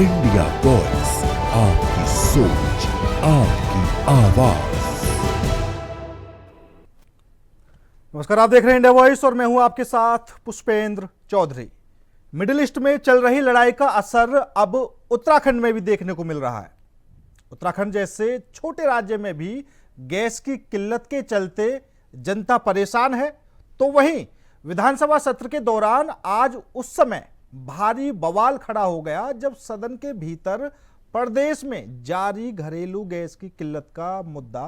India voice, आपकी सोच, आपकी आवाज। नमस्कार, आप देख रहे हैं इंडिया वॉइस और मैं हूं आपके साथ पुष्पेंद्र चौधरी। मिडिल ईस्ट में चल रही लड़ाई का असर अब उत्तराखंड में भी देखने को मिल रहा है। उत्तराखंड जैसे छोटे राज्य में भी गैस की किल्लत के चलते जनता परेशान है, तो वहीं विधानसभा सत्र के दौरान आज उस समय भारी बवाल खड़ा हो गया जब सदन के भीतर प्रदेश में जारी घरेलू गैस की किल्लत का मुद्दा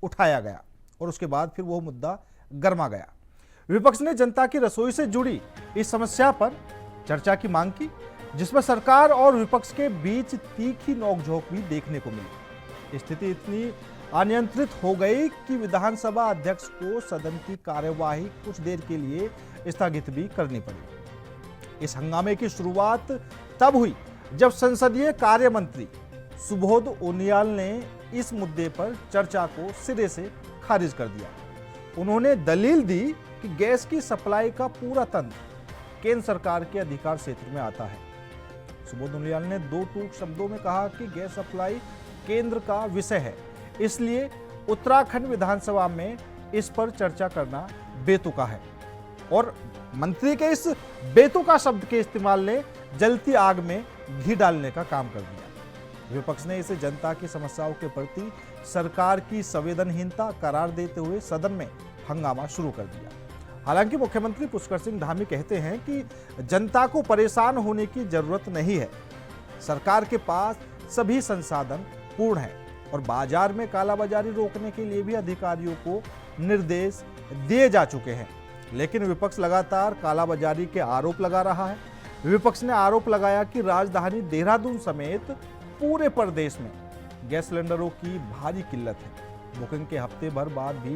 उठाया गया और उसके बाद फिर वो मुद्दा गर्मा गया। विपक्ष ने जनता की रसोई से जुड़ी इस समस्या पर चर्चा की मांग की, जिसमें सरकार और विपक्ष के बीच तीखी नोकझोंक भी देखने को मिली। स्थिति इतनी अनियंत्रित हो गई कि विधानसभा अध्यक्ष को सदन की कार्यवाही कुछ देर के लिए स्थगित भी करनी पड़ी। इस हंगामे की शुरुआत तब हुई जब संसदीय कार्य मंत्री सुबोध उनियाल ने इस मुद्दे पर चर्चा को सिरे से खारिज कर दिया। उन्होंने दलील दी कि गैस की सप्लाई का पूरा तंत्र केंद्र सरकार के अधिकार क्षेत्र में आता है। सुबोध उनियाल ने दो टूक शब्दों में कहा कि गैस सप्लाई केंद्र का विषय है, इसलिए उत्तराखंड विधानसभा में इस पर चर्चा करना बेतुका है। और मंत्री के इस बेतुका शब्द के इस्तेमाल ने जलती आग में घी डालने का काम कर दिया। विपक्ष ने इसे जनता की समस्याओं के प्रति सरकार की संवेदनहीनता करार देते हुए सदन में हंगामा शुरू कर दिया। हालांकि मुख्यमंत्री पुष्कर सिंह धामी कहते हैं कि जनता को परेशान होने की जरूरत नहीं है, सरकार के पास सभी संसाधन पूर्ण है और बाजार में कालाबाजारी रोकने के लिए भी अधिकारियों को निर्देश दिए जा चुके हैं। लेकिन विपक्ष लगातार कालाबाजारी के आरोप लगा रहा है। विपक्ष ने आरोप लगाया कि राजधानी देहरादून समेत पूरे प्रदेश में गैस सिलेंडरों की भारी किल्लत है। बुकिंग के हफ्ते भर बाद भी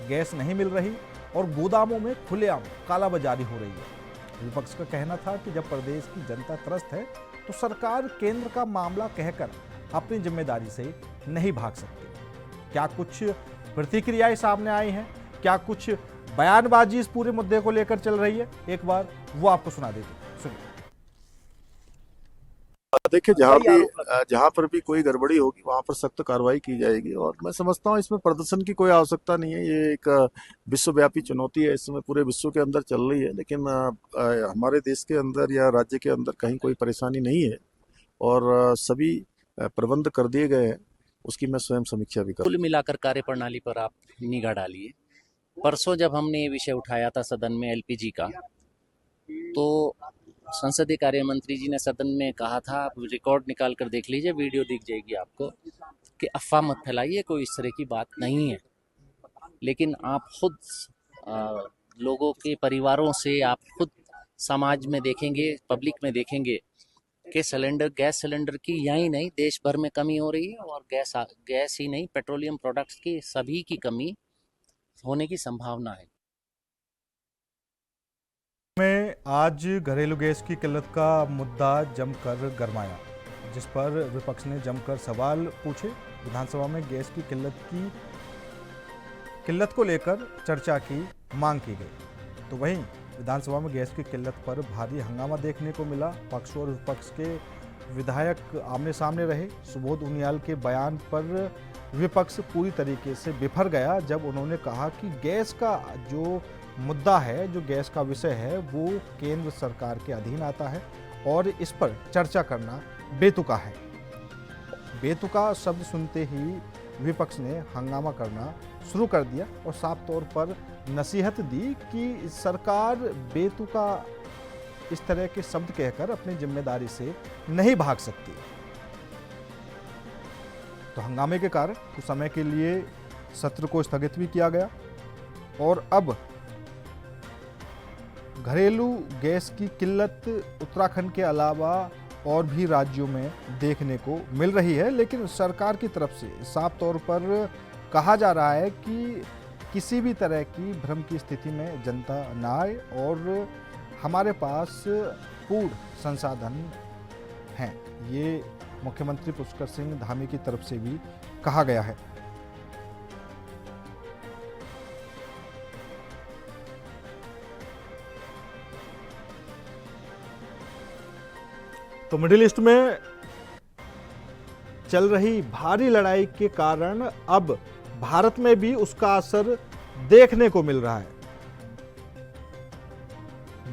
गैस नहीं मिल रही और गोदामों में खुलेआम कालाबाजारी हो रही है। विपक्ष का कहना था कि जब प्रदेश की जनता त्रस्त है तो सरकार केंद्र का मामला कहकर अपनी जिम्मेदारी से नहीं भाग सकती। क्या कुछ प्रतिक्रियाएं सामने आई हैं, क्या कुछ बयानबाजी इस पूरे मुद्दे को लेकर चल रही है, एक बार वो आपको सुना देते। सुनिए। देखिए, जहाँ पर भी कोई गड़बड़ी होगी वहां पर सख्त कार्रवाई की जाएगी और मैं समझता हूँ इसमें प्रदर्शन की कोई आवश्यकता नहीं है। ये एक विश्वव्यापी चुनौती है, इस समय पूरे विश्व के अंदर चल रही है, लेकिन हमारे देश के अंदर या राज्य के अंदर कहीं कोई परेशानी नहीं है और सभी प्रबंध कर दिए गए हैं। उसकी मैं स्वयं समीक्षा भी कर। कुल मिलाकर कार्य प्रणाली पर आप निगाह डालिए। परसों जब हमने ये विषय उठाया था सदन में एलपीजी का, तो संसदीय कार्य मंत्री जी ने सदन में कहा था, आप रिकॉर्ड निकाल कर देख लीजिए, वीडियो दिख जाएगी आपको, कि अफवाह मत फैलाइए, कोई इस तरह की बात नहीं है। लेकिन आप खुद लोगों के परिवारों से, आप खुद समाज में देखेंगे, पब्लिक में देखेंगे कि गैस सिलेंडर की यहीं नहीं देश भर में कमी हो रही है और गैस ही नहीं, पेट्रोलियम प्रोडक्ट्स की सभी की कमी होने की संभावना है। में आज घरेलू गैस की किल्लत का मुद्दा जमकर गरमाया, जिस पर विपक्ष ने जमकर सवाल पूछे। विधानसभा में गैस की किल्लत को लेकर चर्चा की मांग की गई, तो वहीं विधानसभा में गैस की किल्लत पर भारी हंगामा देखने को मिला। पक्ष और विपक्ष के विधायक आमने सामने रहे। सुबोध उनियाल के बयान पर विपक्ष पूरी तरीके से बिफर गया जब उन्होंने कहा कि गैस का जो मुद्दा है, जो गैस का विषय है, वो केंद्र सरकार के अधीन आता है और इस पर चर्चा करना बेतुका है। बेतुका शब्द सुनते ही विपक्ष ने हंगामा करना शुरू कर दिया और साफ तौर पर नसीहत दी कि सरकार बेतुका इस तरह के शब्द कहकर अपनी जिम्मेदारी से नहीं भाग सकती। तो हंगामे के कारण कुछ समय के लिए सत्र को स्थगित भी किया गया और अब घरेलू गैस की किल्लत उत्तराखंड के अलावा और भी राज्यों में देखने को मिल रही है, लेकिन सरकार की तरफ से साफ तौर पर कहा जा रहा है कि किसी भी तरह की भ्रम की स्थिति में जनता न आए और हमारे पास पूर्ण संसाधन हैं। ये मुख्यमंत्री पुष्कर सिंह धामी की तरफ से भी कहा गया है। तो मिडिल ईस्ट में चल रही भारी लड़ाई के कारण अब भारत में भी उसका असर देखने को मिल रहा है।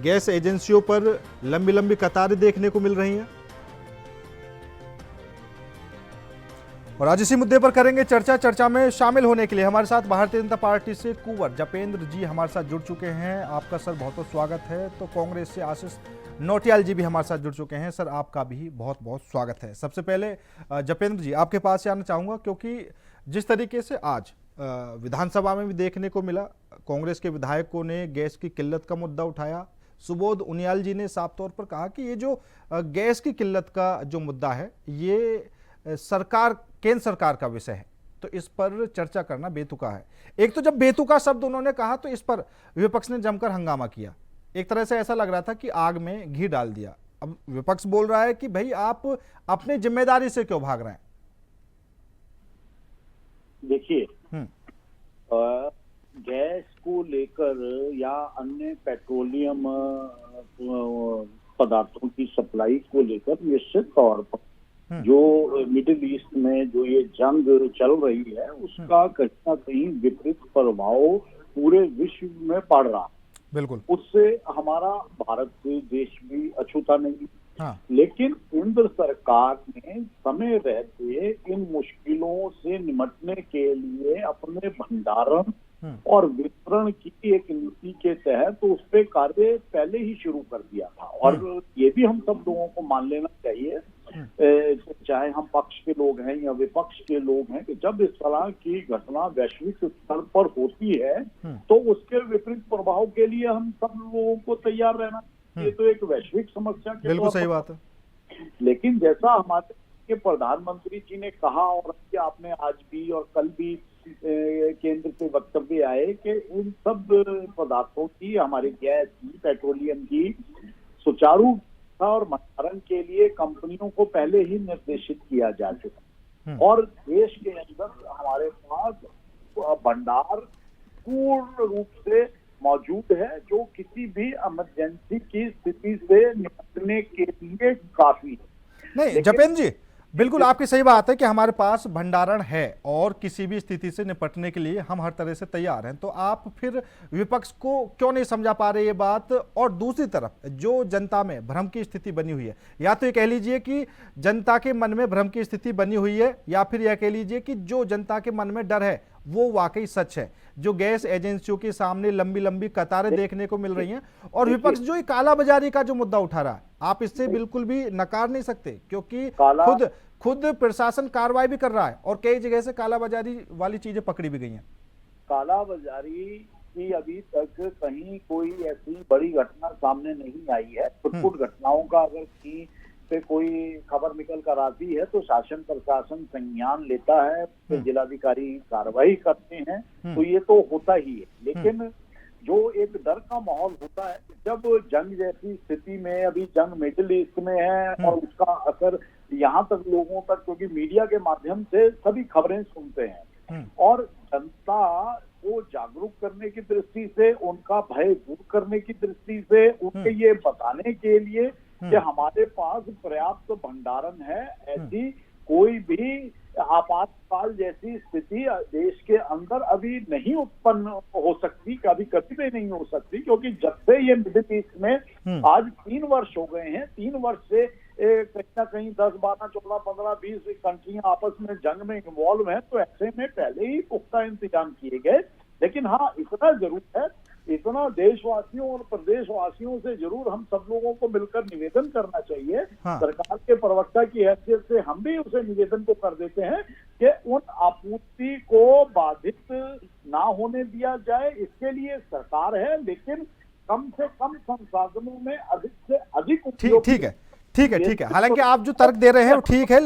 गैस एजेंसियों पर लंबी लंबी कतारें देखने को मिल रही हैं। और आज इसी मुद्दे पर करेंगे चर्चा। चर्चा में शामिल होने के लिए हमारे साथ भारतीय जनता पार्टी से कुंवर जपेंद्र जी हमारे साथ जुड़ चुके हैं। आपका सर बहुत बहुत स्वागत है। तो कांग्रेस से आशीष नौटियाल जी भी हमारे साथ जुड़ चुके हैं। सर आपका भी बहुत बहुत स्वागत है। सबसे पहले जपेंद्र जी आपके पास से आना चाहूँगा, क्योंकि जिस तरीके से आज विधानसभा में भी देखने को मिला, कांग्रेस के विधायकों ने गैस की किल्लत का मुद्दा उठाया। सुबोध उनियाल जी ने साफ तौर पर कहा कि ये जो गैस की किल्लत का जो मुद्दा है ये सरकार, केंद्र सरकार का विषय है, तो इस पर चर्चा करना बेतुका है। एक तो जब बेतुका शब्द उन्होंने कहा तो इस पर विपक्ष ने जमकर हंगामा किया। एक तरह से ऐसा लग रहा था कि आग में घी डाल दिया। अब विपक्ष बोल रहा है कि भाई आप अपनी जिम्मेदारी से क्यों भाग रहे हैं। देखिए, गैस को लेकर या अन्य पेट्रोलियम पदार्थों की सप्लाई को लेकर निश्चित तौर पर जो मिडिल ईस्ट में जो ये जंग चल रही है उसका कहीं ना कहीं विपरीत प्रभाव पूरे विश्व में पड़ रहा है। बिल्कुल, उससे हमारा भारत देश भी अछूता नहीं। हाँ। लेकिन केंद्र सरकार ने समय रहते इन मुश्किलों से निपटने के लिए अपने भंडारण और वितरण की एक नीति के तहत तो उस पे कार्य पहले ही शुरू कर दिया था। और ये भी हम सब लोगों को मान लेना चाहिए, चाहे हम पक्ष के लोग हैं या विपक्ष के लोग हैं, कि जब इस तरह की घटना वैश्विक स्तर पर होती है तो उसके विपरीत प्रभाव के लिए हम सब लोगों को तैयार रहना। ये तो एक वैश्विक समस्या के बिल्कुल सही बात है। लेकिन जैसा हमारे के प्रधानमंत्री जी ने कहा और आपने आज भी और कल भी केंद्र से वक्तव्य आए कि इन सब पदार्थों की, हमारे गैस की, पेट्रोलियम की सुचारू और भंडारण के लिए कंपनियों को पहले ही निर्देशित किया जा चुका और देश के अंदर हमारे पास भंडार पूर्ण रूप से मौजूद है जो किसी भी इमरजेंसी की स्थिति से निपटने के लिए काफी है। नहीं जपेंद्र जी, बिल्कुल आपकी सही बात है कि हमारे पास भंडारण है और किसी भी स्थिति से निपटने के लिए हम हर तरह से तैयार हैं। तो आप फिर विपक्ष को क्यों नहीं समझा पा रहे ये बात। और दूसरी तरफ जो जनता में भ्रम की स्थिति बनी हुई है, या तो ये कह लीजिए कि जनता के मन में भ्रम की स्थिति बनी हुई है, या फिर यह कह लीजिए कि जो जनता के मन में डर है वो वाकई सच है। जो गैस एजेंसियों के सामने लंबी लंबी कतारें देखने को मिल रही हैं, और विपक्ष जो ये कालाबाजारी का जो मुद्दा उठा रहा है, आप इससे बिल्कुल भी नकार नहीं सकते, क्योंकि खुद प्रशासन कार्रवाई भी कर रहा है और कई जगह से कालाबाजारी वाली चीजें पकड़ी भी गई हैं। कालाबाजारी की अभी तक कहीं कोई ऐसी बड़ी घटना सामने नहीं आई है। कुछ घटनाओं का अगर कहीं पे कोई खबर निकल कर आती है तो शासन प्रशासन संज्ञान लेता है, फिर जिलाधिकारी कार्रवाई करते हैं, तो ये तो होता ही है। लेकिन जो एक डर का माहौल होता है, जब जंग जैसी स्थिति में, अभी जंग मिडिल ईस्ट में है और उसका असर यहाँ तक लोगों तक, क्योंकि मीडिया के माध्यम से सभी खबरें सुनते हैं, और जनता को जागरूक करने की दृष्टि से, उनका भय दूर करने की दृष्टि से, उनके ये बताने के लिए कि हमारे पास पर्याप्त भंडारण है, ऐसी कोई भी आपातकाल जैसी स्थिति देश के अंदर अभी नहीं उत्पन्न हो सकती, कभी भी नहीं हो सकती, क्योंकि जब से ये मिडिल ईस्ट में आज 3 वर्ष हो गए हैं, 3 वर्ष से कहीं ना कहीं 10, 12, 14, 15, 20 कंट्रियां आपस में जंग में इन्वॉल्व हैं, तो ऐसे में पहले ही पुख्ता इंतजाम किए गए। लेकिन हाँ, इतना जरूर है, इतना देशवासियों और प्रदेशवासियों से जरूर हम सब लोगों को मिलकर निवेदन करना चाहिए। हाँ। सरकार के प्रवक्ता की हैसियत से हम भी उसे निवेदन को कर देते हैं कि उन आपूर्ति को बाधित ना होने दिया जाए, इसके लिए सरकार है, लेकिन कम से कम संसाधनों में अधिक से अधिक उपयोग। ठीक है। हालांकि आप जो तर्क दे रहे हैं वो ठीक है,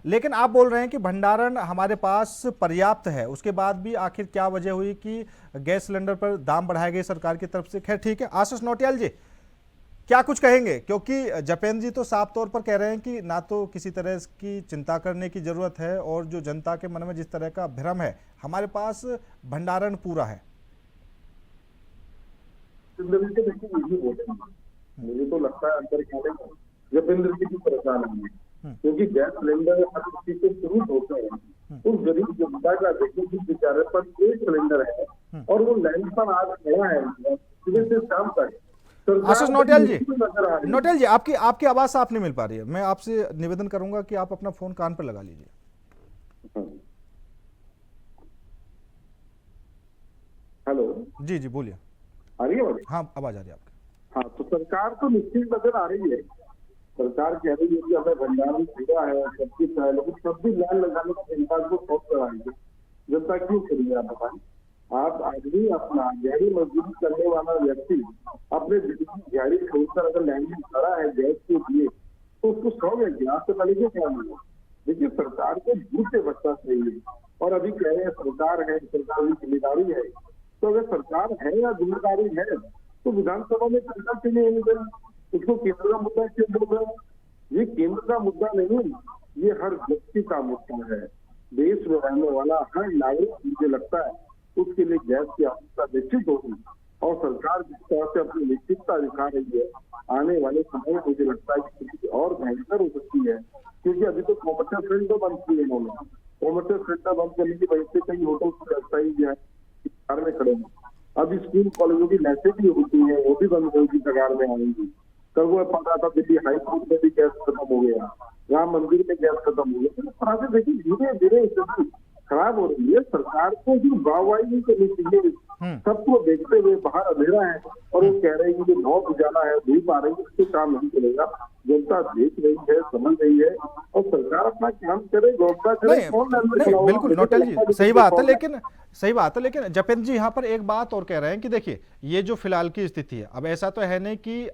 लेकिन आप बोल रहे हैं कि भंडारण हमारे पास पर्याप्त है, उसके बाद भी आखिर क्या वजह हुई कि गैस सिलेंडर पर दाम बढ़ाए गए सरकार की तरफ से। खैर ठीक है, आशीष नौटियाल जी क्या कुछ कहेंगे, क्योंकि जपेंद्र जी तो साफ तौर पर कह रहे हैं कि ना तो किसी तरह की चिंता करने की जरूरत है, और जो जनता के मन में जिस तरह का भ्रम है, हमारे पास भंडारण पूरा है। मुझे तो लगता है अंदर जपेंद्र जी भी परेशान है, क्योंकि गैस सिलेंडर हर किसी से शुरू होते हैं। उस गरीब जनता का देखिए कि बेचारे पर एक सिलेंडर है और वो लाइन पर आज खड़ा है सुबह से शाम तक। आशीष नौटियाल जी, आपकी आवाज साफ नहीं मिल पा रही है। मैं आपसे निवेदन करूंगा कि आप अपना फोन कान पर लगा लीजिए। हेलो जी जी बोलिए। आ रही है आवाज? हाँ आवाज आ रही है आपकी। हाँ, तो सरकार तो निश्चित नजर आ रही है। सरकार कह रही है कि हमें भंडार में पूरा है, सब कुछ है, लेकिन तब भी लाइन लगाने का जनता को शौक कराएंगे। जनता क्यों करिए आप बताएं? आप आदमी अपना दिहाड़ी मजदूरी करने वाला व्यक्ति अपने दिहाड़ी छोड़कर अगर लाइन में खड़ा है गैस के लिए तो उसको 100 या गिलास से पड़ेगा क्या मिलेगा? देखिए, सरकार को झूठ से बचना चाहिए। और अभी कह रहे हैं सरकार है, सरकार की जिम्मेदारी है। तो अगर सरकार है या जिम्मेदारी है तो विधानसभा में चर्चा के लिए उसको केंद्र का मुद्दा क्यों बोल रहे हैं? ये केंद्र का मुद्दा नहीं, ये हर व्यक्ति का मुद्दा है। देश में रहने वाला हर नागरिक, मुझे लगता है उसके लिए गैस की आवश्यकता निश्चित होगी। और सरकार जिस तरह से अपनी निश्चितता दिखा रही है, आने वाले समय में मुझे लगता है कि स्थिति और भयंकर हो सकती है। क्योंकि अभी तो कॉमर्शियल सेंटर बंद किए इन्होंने। कॉमर्शियल सेंटर बंद करने की वजह से कई होटल व्यवसायी जो है कगार में खड़े हैं। अभी स्कूल कॉलेजों की मैसेज भी होती है, वो भी बंद होगी, कगार में आएंगी। कल वो पता था दिल्ली हाईकोर्ट में भी गैस खत्म हो गया, राम मंदिर में गैस खत्म हो गया। तो इस तरह से देखिए धीरे धीरे स्थिति खराब हो रही है। सरकार को भी वाहवाही नहीं करनी चाहिए। सबको देखते हुए बाहर अंधेरा है और वो कह रहे हैं कि नौ उजाला है, धूप आ रही है, उससे काम नहीं चलेगा। जनता देख रही है, समझ रही है और सरकार अपना काम करे, व्यवस्था करे। नहीं बिल्कुल नौटियाल जी, सही बात है। लेकिन जपेंद्र जी यहाँ पर एक बात और कह रहे हैं कि देखिए ये जो फिलहाल की स्थिति है, अब ऐसा तो है नहीं कि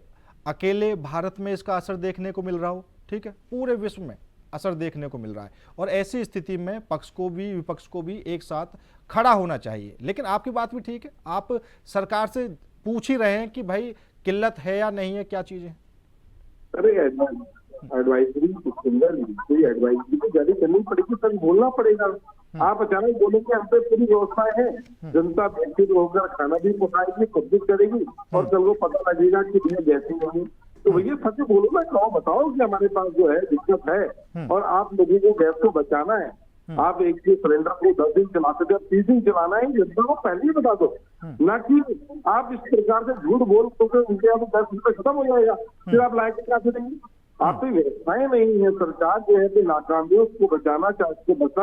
अकेले भारत में इसका असर देखने को मिल रहा हो, ठीक है, पूरे विश्व में असर देखने को मिल रहा है। और ऐसी स्थिति में पक्ष को भी विपक्ष को भी एक साथ खड़ा होना चाहिए। लेकिन आपकी बात भी ठीक है, आप सरकार से पूछ ही रहे हैं कि भाई किल्लत है या नहीं है, क्या चीजें। अरे एडवाइजरी कोई एडवाइजरी तो जारी करनी पड़ेगी, सर बोलना पड़ेगा। आप अचानक बोलेंगे हम पे पूरी व्यवस्थाएं हैं, जनता बेचैन होकर खाना भी पकाएगी, सब कुछ करेगी और कल को पता लगेगा कि भैया गैस नहीं। तो भैया सच बोलो ना, कहो बताओ कि हमारे पास जो है दिक्कत है और आप लोगों को गैस को बचाना है। आप एक सिलेंडर को 10 दिन चलाते थे, अब 30 दिन चलाना है, जनता को पहले ही बता दो। ना कि आप इस प्रकार से झूठ बोल दोगे उनके यहाँ 10 दिन में खत्म हो जाएगा, फिर आप लाइट क्या करेंगे? आपकी व्यवस्थाएं नहीं है। सरकार जो है कि नाकामियों को बचना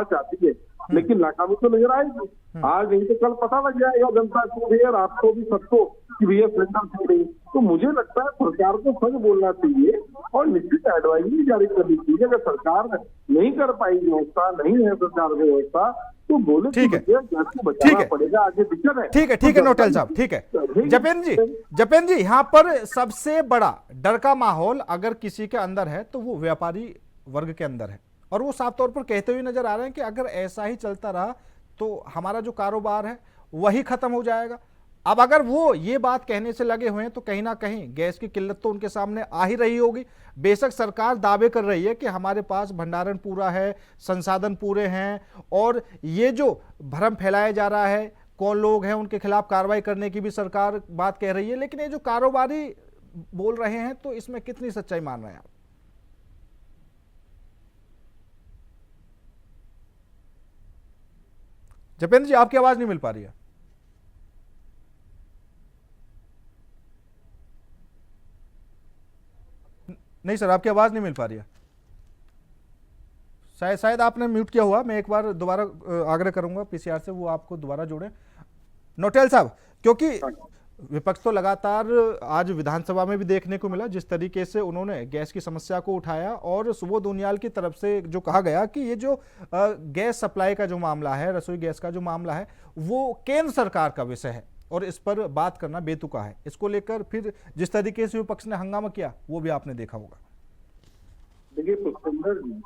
चाहती है, लेकिन नाकामी तो नजर आएगी। आज नहीं तो कल पता लग जाएगा जनता को भी और आपको भी, सबको, कि भैया सिलेंडर छोड़े। तो मुझे लगता है सरकार को सच बोलना चाहिए और निश्चित एडवाइजरी जारी करनी चाहिए। अगर सरकार नहीं कर पाई व्यवस्था, नहीं है सरकार की व्यवस्था, तो बोले ठीक है, बचाना पड़ेगा, आगे दिक्कत है। ठीक है नौटियाल साहब, ठीक है। जपेंद्र जी यहाँ पर सबसे बड़ा डर का माहौल अगर किसी के अंदर है तो वो व्यापारी वर्ग के अंदर है, और वो साफ तौर पर कहते हुए नजर आ रहे हैं कि अगर ऐसा ही चलता रहा तो हमारा जो कारोबार है वही खत्म हो जाएगा। अब अगर वो ये बात कहने से लगे हुए हैं तो कहीं ना कहीं गैस की किल्लत तो उनके सामने आ ही रही होगी। बेशक सरकार दावे कर रही है कि हमारे पास भंडारण पूरा है, संसाधन पूरे हैं, और ये जो भ्रम फैलाया जा रहा है, कौन लोग हैं उनके खिलाफ कार्रवाई करने की भी सरकार बात कह रही है। लेकिन ये जो कारोबारी बोल रहे हैं तो इसमें कितनी सच्चाई मान रहे हैं आप? जपेंद्र जी आपकी आवाज नहीं मिल पा रही है। नहीं सर, आपकी आवाज नहीं मिल पा रही है। शायद आपने म्यूट किया हुआ। मैं एक बार दोबारा आग्रह करूंगा पीसीआर से वो आपको दोबारा जोड़े। नौटियाल साहब, क्योंकि विपक्ष तो लगातार आज विधानसभा में भी देखने को मिला जिस तरीके से उन्होंने गैस की समस्या को उठाया, और सुबोध उनियाल की तरफ से जो कहा गया कि ये जो गैस सप्लाई का जो मामला है, रसोई गैस का जो मामला है, वो केंद्र सरकार का विषय है और इस पर बात करना बेतुका है। इसको लेकर फिर जिस तरीके से विपक्ष ने हंगामा किया वो भी आपने देखा होगा। देखिए पुष्पेंद्र जी,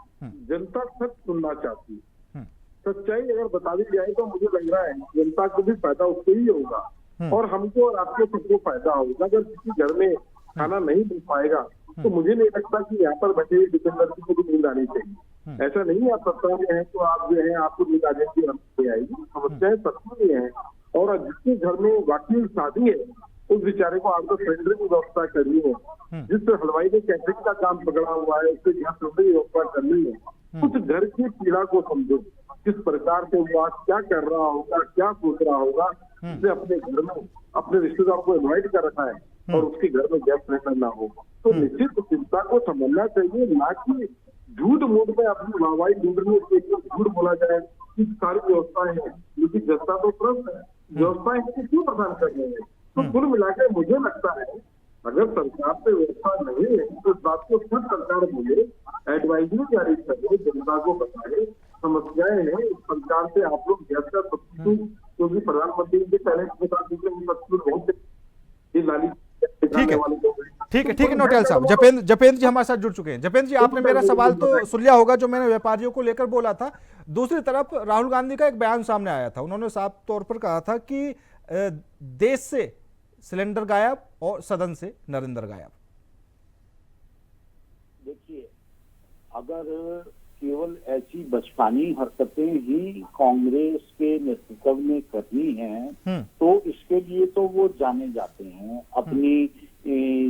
जनता सच सुनना चाहती है। सच्चाई अगर बता दी जाए तो मुझे लग रहा है जनता को भी फायदा उससे ही होगा और हमको और आपको सबको फायदा होगा। अगर किसी घर में खाना नहीं मिल पाएगा तो मुझे नहीं लगता कि यहाँ पर बैठे हुए दुकानदार को भी नींद आनी चाहिए। ऐसा नहीं है आप सत्ता में है तो आप जो है आपको नींद आने की आएगी। समस्याएं सबके लिए है और जिसके घर में वाकई शादी है उस बेचारे को आपको सिलेंडर की व्यवस्था करनी है, जिससे हलवाई ने कैटरिंग का काम पकड़ा हुआ है उससे गैस सिलेंडर की व्यवस्था करनी है। उस घर की पीड़ा को समझो, किस प्रकार से वो आज क्या कर रहा होगा, क्या सोच रहा होगा, उसने अपने घर में अपने रिश्तेदार को इन्वाइट कर रखा है और उसके घर में गैस सिलेंडर ना हो। तो निश्चित चिंता को समझना चाहिए, ना कि झूठ मूठ में अपनी वाहवाही ढूंढने के लिए झूठ बोला जाए कि सारी व्यवस्थाएं हैं, क्योंकि जनता तो प्रश्न है व्यवस्थाएं हैं क्यों प्रदान कर रहे हैं। तो कुल मिलाकर मुझे लगता है अगर सरकार से व्यवस्था नहीं है तो इस बात को खुद सरकार बोले, एडवाइजरी जारी करे, जनता को बताए समस्याएं हैं इस सरकार से आप लोग गैस का सब्सिट्यूट, क्योंकि प्रधानमंत्री जी पहले बता दीजिए सब्सिट्यूट बहुत ये लाली ठीक है नौटियाल साहब। जपेंद्र जी हमारे साथ जुड़ चुके हैं। जपेंद्र जी, आपने मेरा सवाल तो सुन लिया होगा जो मैंने व्यापारियों को लेकर बोला था। दूसरी तरफ राहुल गांधी का एक बयान सामने आया था, उन्होंने साफ तौर पर कहा था कि देश से सिलेंडर गायब और सदन से नरेंद्र गायब। देखिए, अगर केवल ऐसी बचकानी हरकतें ही कांग्रेस के नेतृत्व में करनी है तो इसके लिए तो वो जाने जाते हैं। अपनी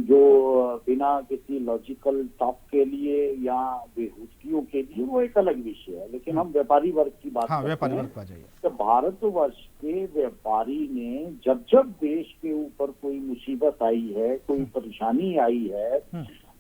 जो बिना किसी लॉजिकल टॉक के लिए या बेहूदगियों के लिए वो एक अलग विषय है, लेकिन हम व्यापारी वर्ग की बात करते हैं। तो भारतवर्ष के व्यापारी ने जब जब देश के ऊपर कोई मुसीबत आई है, कोई परेशानी आई है,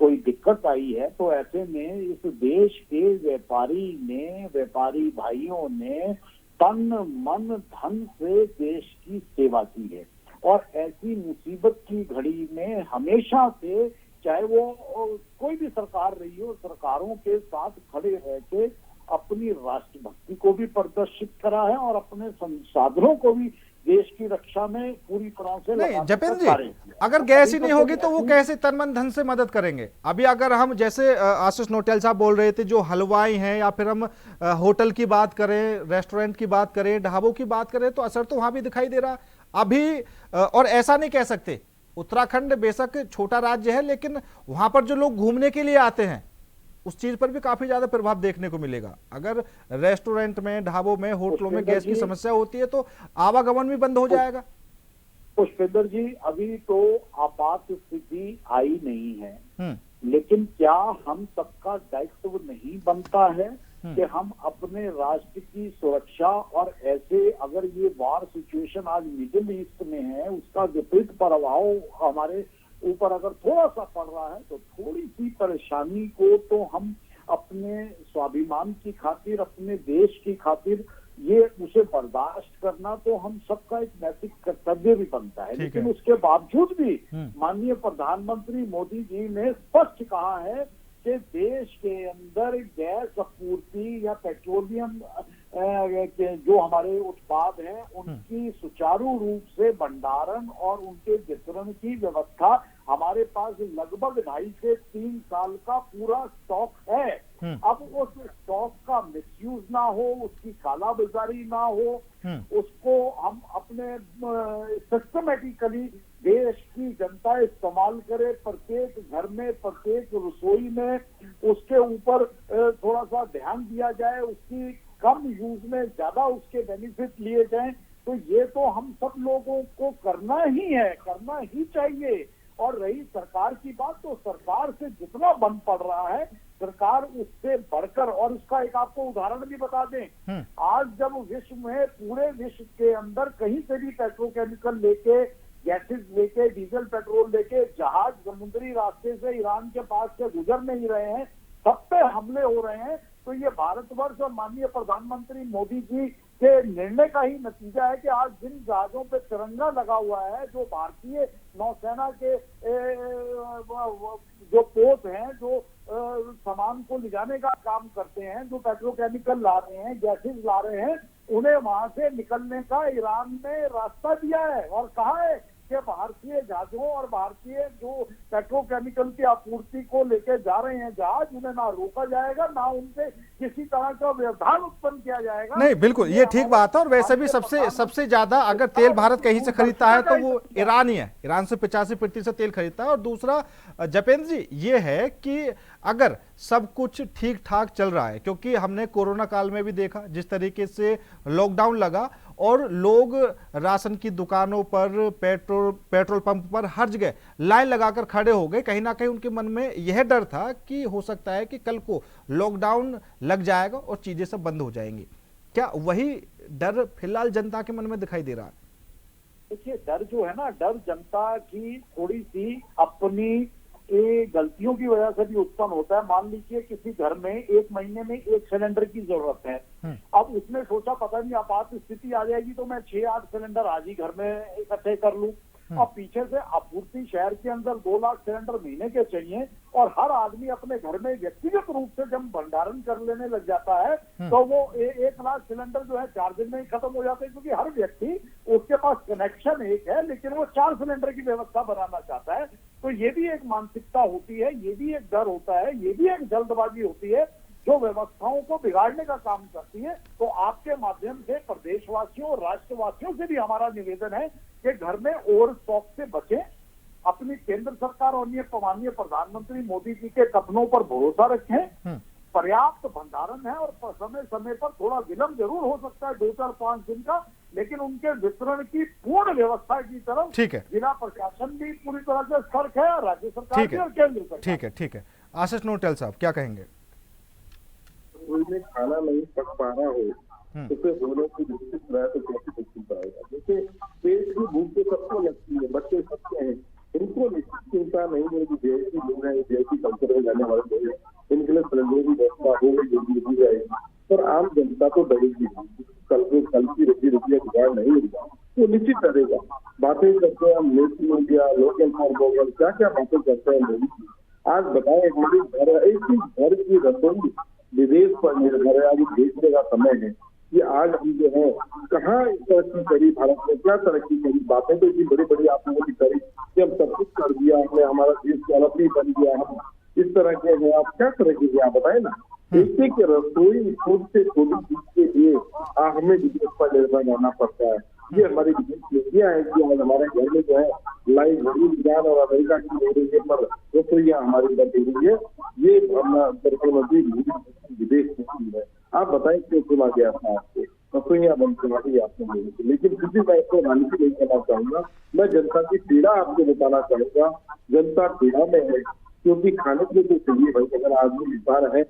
कोई दिक्कत आई है, तो ऐसे में इस देश के व्यापारी भाइयों ने तन मन धन से देश की सेवा की है। और ऐसी मुसीबत की घड़ी में हमेशा से, चाहे वो कोई भी सरकार रही हो, सरकारों के साथ खड़े रह के अपनी राष्ट्रभक्ति को भी प्रदर्शित करा है और अपने संसाधनों को भी देश की रक्षा में पूरी तरह से नहीं। जपेंद्र जी, अगर गैस ही नहीं होगी तो वो कैसे तन मन धन से मदद करेंगे? अभी अगर हम जैसे आशीष नौटियाल साहब बोल रहे थे, जो हलवाई हैं या फिर हम होटल की बात करें, रेस्टोरेंट की बात करें, ढाबों की बात करें, तो असर तो वहां भी दिखाई दे रहा अभी। और ऐसा नहीं कह सकते, उत्तराखंड बेशक छोटा राज्य है लेकिन वहां पर जो लोग घूमने के लिए आते हैं उस चीज पर भी काफी ज्यादा प्रभाव देखने को मिलेगा। अगर रेस्टोरेंट में, ढाबों में, होटलों में गैस की समस्या होती है तो आवागमन भी बंद हो जाएगा। पुष्पेंद्र जी, अभी तो आपात स्थिति आई नहीं है, लेकिन क्या हम सबका दायित्व नहीं बनता है कि हम अपने राष्ट्र की सुरक्षा, और ऐसे अगर ये वार सिचुएशन आज मिडिल ईस्ट में है उसका विपरीत प्रभाव हमारे ऊपर अगर थोड़ा सा पड़ रहा है तो थोड़ी सी परेशानी को तो हम अपने स्वाभिमान की खातिर, अपने देश की खातिर ये उसे बर्दाश्त करना तो हम सबका एक नैतिक कर्तव्य भी बनता है। लेकिन उसके बावजूद भी माननीय प्रधानमंत्री मोदी जी ने स्पष्ट कहा है कि देश के अंदर गैस आपूर्ति या पेट्रोलियम के जो हमारे उत्पाद हैं उनकी सुचारू रूप से भंडारण और उनके वितरण की व्यवस्था हमारे पास लगभग 2.5 से 3 साल का पूरा स्टॉक है। अब उस स्टॉक का मिसयूज ना हो, उसकी कालाबाजारी ना हो, उसको हम अपने सिस्टमेटिकली देश की जनता इस्तेमाल करे, प्रत्येक घर में, प्रत्येक रसोई में उसके ऊपर थोड़ा सा ध्यान दिया जाए, उसकी कम यूज में ज्यादा उसके बेनिफिट लिए जाएं। तो ये तो हम सब लोगों को करना ही चाहिए। और रही सरकार की बात, तो सरकार से जितना बन पड़ रहा है सरकार उससे बढ़कर, और उसका एक आपको उदाहरण भी बता दें, आज जब विश्व में, पूरे विश्व के अंदर कहीं से भी पेट्रोकेमिकल लेके, गैसेज लेके, डीजल पेट्रोल लेके जहाज समुद्री रास्ते से ईरान के पास से गुजर नहीं रहे हैं, सब पे हमले हो रहे हैं, तो ये भारतवर्ष और माननीय प्रधानमंत्री मोदी जी के निर्णय का ही नतीजा है कि आज जिन जहाजों पे तिरंगा लगा हुआ है, जो भारतीय नौसेना के जो पोत हैं, जो सामान को ले जाने का काम करते हैं, जो पेट्रोकेमिकल ला रहे हैं, गैसेज ला रहे हैं, उन्हें वहां से निकलने का ईरान ने रास्ता दिया है और कहा है कि भारतीय जहाजों और भारतीय जो पेट्रोकेमिकल की आपूर्ति को लेकर जा रहे हैं जहाज, उन्हें ना रोका जाएगा, ना उनसे किसी तरह का व्यवधान उत्पन्न किया जाएगा। नहीं, बिल्कुल ये ठीक बात है। और वैसे भी सबसे ज्यादा अगर तेल भारत कहीं से खरीदता है तो वो ईरान ही है। ईरान से 85% तेल खरीदता है। और दूसरा जपेंद्र जी ये है कि अगर सब कुछ ठीक ठाक चल रहा है, क्योंकि हमने कोरोना काल में भी देखा जिस तरीके से लॉकडाउन लगा और लोग राशन की दुकानों पर, पेट्रोल पंप पर, हर जगह लाइन लगाकर खड़े हो गए। कहीं ना कहीं उनके मन में यह डर था कि हो सकता है कि कल को लॉकडाउन लग जाएगा और चीजें सब बंद हो जाएंगी। क्या वही डर फिलहाल जनता के मन में दिखाई दे रहा है? देखिए, डर जो है ना, डर जनता की थोड़ी सी अपनी गलतियों की वजह से भी उत्पन्न होता है। मान लीजिए किसी घर में 1 महीने में 1 सिलेंडर की जरूरत है, अब उसने सोचा पता नहीं आपात स्थिति आ जाएगी तो मैं 6-8 सिलेंडर आज ही घर में इकट्ठे कर लूं। अब पीछे से आपूर्ति शहर के अंदर 2 लाख सिलेंडर महीने के चाहिए और हर आदमी अपने घर में व्यक्तिगत रूप से जब भंडारण कर लेने लग जाता है तो वो 1 लाख सिलेंडर जो है 4 दिन में ही खत्म हो जाते हैं, क्योंकि हर व्यक्ति, उसके पास कनेक्शन एक है लेकिन वो 4 सिलेंडर की व्यवस्था बनाना चाहता है। तो ये भी एक मानसिकता होती है, ये भी एक डर होता है, ये भी एक जल्दबाजी होती है जो व्यवस्थाओं को बिगाड़ने का काम करती है। तो आपके माध्यम से प्रदेशवासियों और राष्ट्रवासियों से भी हमारा निवेदन है कि घर में ओवर स्टॉक से बचें, अपनी केंद्र सरकार और माननीय प्रधानमंत्री मोदी जी के कथनों पर भरोसा रखें। पर्याप्त भंडारण है और समय समय पर थोड़ा विलंब जरूर हो सकता है 2-4-5 दिन का, लेकिन उनके वितरण की पूर्ण व्यवस्था की तरफ ठीक है, जिला प्रशासन भी पूरी तरह से सतर्क है और राज्य सरकार भी और केंद्र सरकार। ठीक है। आशीष नोटेल साहब क्या कहेंगे? कोई में खाना नहीं पक पा रहा हो तो फिर होने की निश्चित रहे तो कैसे निश्चित आएगा? जैसे पेट की भूख तो सबको लगती है, बच्चे सबके हैं, इनको निश्चित चिंता नहीं है कि जेएसी लोग हैं, जेएसी कल्चर में जाने वाले लोग हैं, इनके लिए सिलेंडर की व्यवस्था होगी, जल्दी दी जाएगी। पर आम जनता तो डरेगी, कल की रोजी रोटियां जुगाड़ नहीं होगा तो निश्चित डरेगा। बातें करते हैं हम make in India, local for global, क्या क्या बातें करते हैं मोदी जी। आज बताएं, हमारी घर, एक ही घर की रसोई विदेश पर निर्भर है। आज देखने का समय है कि आज हम जो है कहाँ तरक्की करी, भारत में क्या तरक्की करी। बातें तो इतनी बड़ी बड़ी आप लोगों की करी कि हम सब कुछ कर दिया, हमने हमारा देश डेवलप ही बन गया, हम इस तरह के हैं। आप क्या तरक्की की, आप बताए ना। एक रसोई खुद से छोटी चीज के लिए हमें विदेश पर निर्भर रहना पड़ता है। ये हमारी विदेश नीतियां है कि आज हमारे घर में जो है लाइव विज्ञान और अमेरिका की नीति पर रसोइयां हमारी बढ़ी हुई है। ये प्रधानमंत्री विदेश नीति है। आप बताएं क्यों चुना गया था आपको, रसोइयां बंद करवाई आपने लोगों को। लेकिन फिर भी मैं इसको राजनीति नहीं करना चाहूंगा, मैं जनता की पीड़ा आपको बताना चाहूंगा। जनता पीड़ा में है क्योंकि खाने के लिए तो चाहिए भाई। अगर आदमी बीमार है,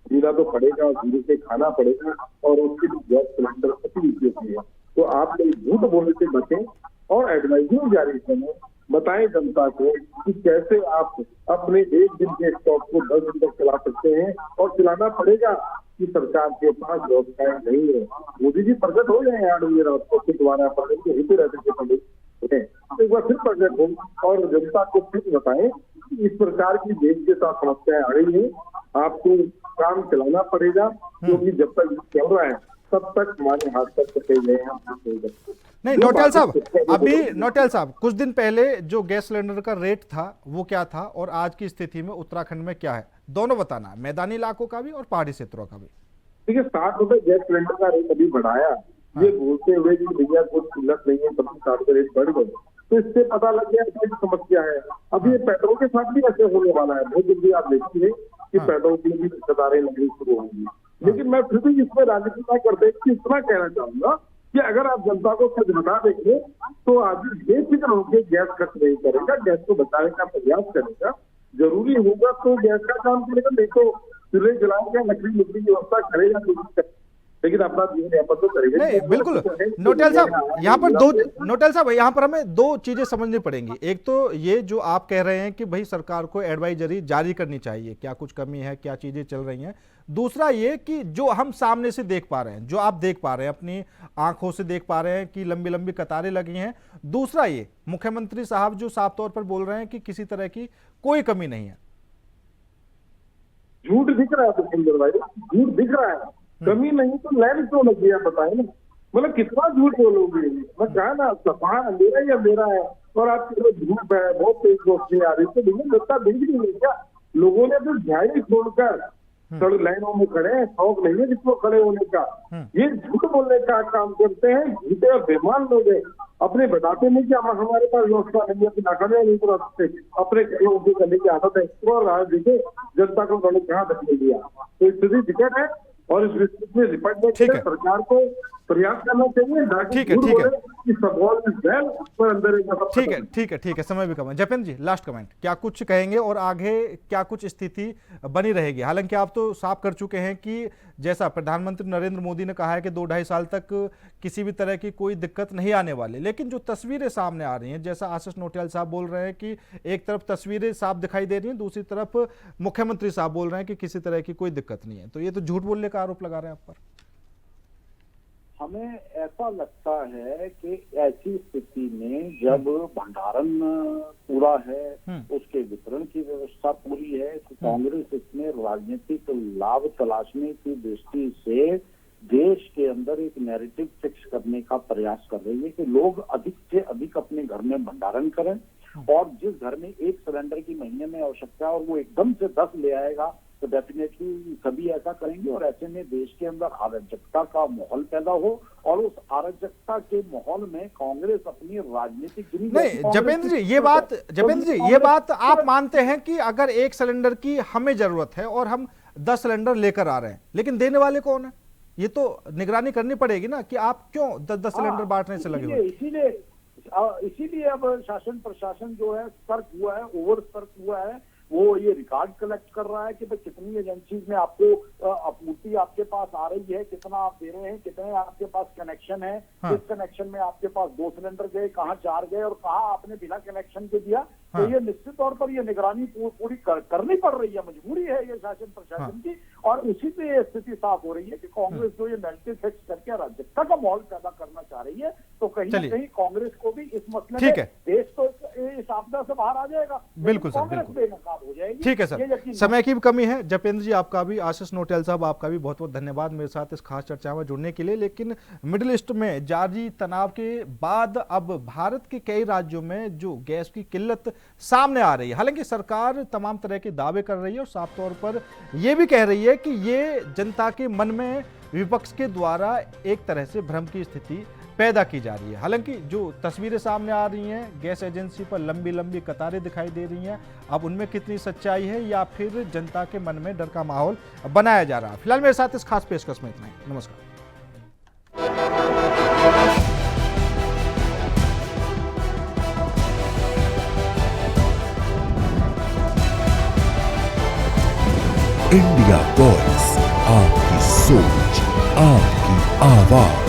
जीना तो पड़ेगा, जीने से खाना पड़ेगा और उसके लिए गैस सिलेंडर अति उपयोगी है। तो आप लोग झूठ बोलने से बचें और एडवाइजरी जारी करें। बताएं जनता को कि कैसे आप अपने 1 दिन के स्टॉक को 10 दिन तक चला सकते हैं और चलाना पड़ेगा कि सरकार के पास व्यवस्थाएं नहीं है। मोदी जी प्रकट हो जाए 8 बजे रात को, फिर दोबारा प्रकट होते रहते थे पंडित, एक बार फिर प्रकट हो और जनता को फिर बताएं कि इस प्रकार की देश के साथ समस्याएं आ रही है, आपको काम चलाना पड़ेगा क्योंकि जब तक चल रहा है तब तक हमारे हाथ तक सके गए हैं। नहीं नोटेल साहब, अभी नोटेल साहब कुछ दिन पहले जो गैस सिलेंडर का रेट था वो क्या था और आज की स्थिति में उत्तराखंड में क्या है, दोनों बताना, मैदानी इलाकों का भी और पहाड़ी क्षेत्रों का भी। देखिए 60 रुपए गैस सिलेंडर का रेट अभी बढ़ाया, ये बोलते हुए कि भैया कुछ किल्लत नहीं है, तब 60 रुपए रेट बढ़ गए, तो इससे पता लग गया क्या समस्या है। अब ये पेट्रोल के साथ भी ऐसे होने वाला है। बहुत जल्दी आप देखेंगे कि पेट्रोल की भी कतारें लगनी शुरू होंगी। लेकिन मैं फिर भी इसमें राजनीति न करते इतना कहना चाहूंगा कि अगर आप जनता को सच बता देंगे तो आदमी बेफिक्र होकर गैस खर्च नहीं करेगा, गैस को बचाने का प्रयास करेगा। जरूरी होगा तो गैस का काम करेगा, नहीं तो चूल्हे जलाएगा, लकड़ी की व्यवस्था करेगा, लेकिन अपना जीवन यापन तो करेगा। नहीं बिल्कुल नोटेल साहब, यहाँ पर नोटेल साहब यहाँ पर हमें 2 चीजें समझनी पड़ेंगी। एक तो ये जो आप कह रहे हैं कि भाई सरकार को एडवाइजरी जारी करनी चाहिए, क्या कुछ कमी है, क्या चीजें चल रही हैं। दूसरा ये कि जो हम सामने से देख पा रहे हैं, जो आप देख पा रहे हैं, अपनी आंखों से देख पा रहे हैं कि लंबी लंबी कतारें लगी हैं। दूसरा ये मुख्यमंत्री साहब जो साफ तौर पर बोल रहे हैं कि किसी तरह की कोई कमी नहीं है। झूठ दिख रहा है तो सुंदर भाई, झूठ दिख रहा है, कमी नहीं तो लैंड क्यों लग गया बताए ना। मतलब कितना झूठ बोलोगे। मैं कहा ना सफा अंधेरा या मेरा है और आपके धूप है, बहुत तेज रोशनी आ रही है, तो लगता बिजली नहीं क्या। लोगों ने तो झाड़ी छोड़कर सड़क लाइनों में खड़े हैं, शौक नहीं है जिसको खड़े होने का। ये झूठ बोलने का काम करते हैं, झूठे और बेईमान लोग हैं। अपने बताते नहीं कि हमारे पास व्यवस्था नहीं है, नाकामयाब नहीं कर सकते, अपने लोगों करने की आदत है। और देखिए जनता को उन्होंने कहाँ धकेल दिया। तो स्थिति विकट है और इस स्थिति में निपटने के लिए सरकार को प्रयास करना चाहिए ना कि ठीक है, झूठ ठीक है। बोले कि सवाल पर अंदर एक दफा ठीक है, ठीक है, ठीक है, समय भी कम है। जपेंद्र जी, लास्ट कमेंट, क्या कुछ कहेंगे और आगे क्या कुछ स्थिति बनी रहेगी? हालांकि आप तो साफ कर चुके हैं कि जैसा प्रधानमंत्री नरेंद्र मोदी ने कहा है कि 2-2.5 साल तक किसी भी तरह की कोई दिक्कत नहीं आने वाली, लेकिन जो तस्वीरें सामने आ रही हैं, जैसा आशीष नोटियाल साहब बोल रहे हैं कि एक तरफ तस्वीरें साफ दिखाई दे रही हैं, दूसरी तरफ मुख्यमंत्री साहब बोल रहे हैं कि किसी तरह की कोई दिक्कत नहीं है, तो ये तो झूठ बोलने का आरोप लगा रहे हैं आप पर। हमें ऐसा लगता है कि ऐसी स्थिति में जब भंडारण पूरा है, उसके वितरण की व्यवस्था पूरी है, तो कांग्रेस इसमें राजनीतिक लाभ तलाशने की दृष्टि से देश के अंदर एक नैरेटिव फिक्स करने का प्रयास कर रही है कि लोग अधिक से अधिक अपने घर में भंडारण करें, और जिस घर में 1 सिलेंडर की महीने में आवश्यकता है और वो एकदम से 10 ले आएगा तो डेफिनेटली सभी ऐसा करेंगे, और ऐसे में देश के अंदर अराजकता का माहौल पैदा हो, और उस अराजकता के माहौल में कांग्रेस अपनी राजनीतिक नहीं जपेंद्र जी, ये बात आप मानते हैं कि अगर 1 सिलेंडर की हमें जरूरत है और हम 10 सिलेंडर लेकर आ रहे हैं, लेकिन देने वाले कौन है? ये तो निगरानी करनी पड़ेगी ना कि आप क्यों 10-10 सिलेंडर बांटने से लगे हुए। इसीलिए अब शासन प्रशासन जो है सतर्क हुआ है, ओवर सतर्क हुआ है। वो ये रिकॉर्ड कलेक्ट कर रहा है कि भाई कितनी एजेंसीज में आपको आपूर्ति आपके पास आ रही है, कितना आप दे रहे हैं, कितने आपके पास कनेक्शन है, किस कनेक्शन में आपके पास 2 सिलेंडर गए, कहाँ 4 गए और कहाँ आपने बिना कनेक्शन के दिया। तो ये निश्चित तौर पर ये निगरानी पूरी करनी पड़ रही है, मजबूरी है ये शासन प्रशासन की, और उसी पे ये स्थिति साफ हो रही है कि कांग्रेस जो ये नैरेटिव फिक्स करके अराजकता का माहौल पैदा करना चाह रही है, तो कहीं ना कहीं कांग्रेस को भी इस मसले में देश तो इस आपदा से बाहर आ जाएगा। बिल्कुल सर, कांग्रेस बेनकाब हो जाएगी। ठीक है सर, समय की भी कमी है। जपेंद्र जी आपका भी, आशीष नोटियाल साहब आपका भी बहुत बहुत धन्यवाद मेरे साथ इस खास चर्चा में जुड़ने के लिए। लेकिन मिडिल ईस्ट में जारी तनाव के बाद अब भारत के कई राज्यों में जो गैस की किल्लत सामने आ रही है, हालांकि सरकार तमाम तरह के दावे कर रही है और साफ तौर पर यह भी कह रही है कि ये जनता के मन में विपक्ष के द्वारा एक तरह से भ्रम की स्थिति पैदा की जा रही है। हालांकि जो तस्वीरें सामने आ रही हैं, गैस एजेंसी पर लंबी लंबी कतारें दिखाई दे रही हैं, अब उनमें कितनी सच्चाई है या फिर जनता के मन में डर का माहौल बनाया जा रहा है। फिलहाल मेरे साथ इस खास पेशकश में इतना ही। नमस्कार। इंडिया वॉइस, आपकी सोच, आपकी आवाज।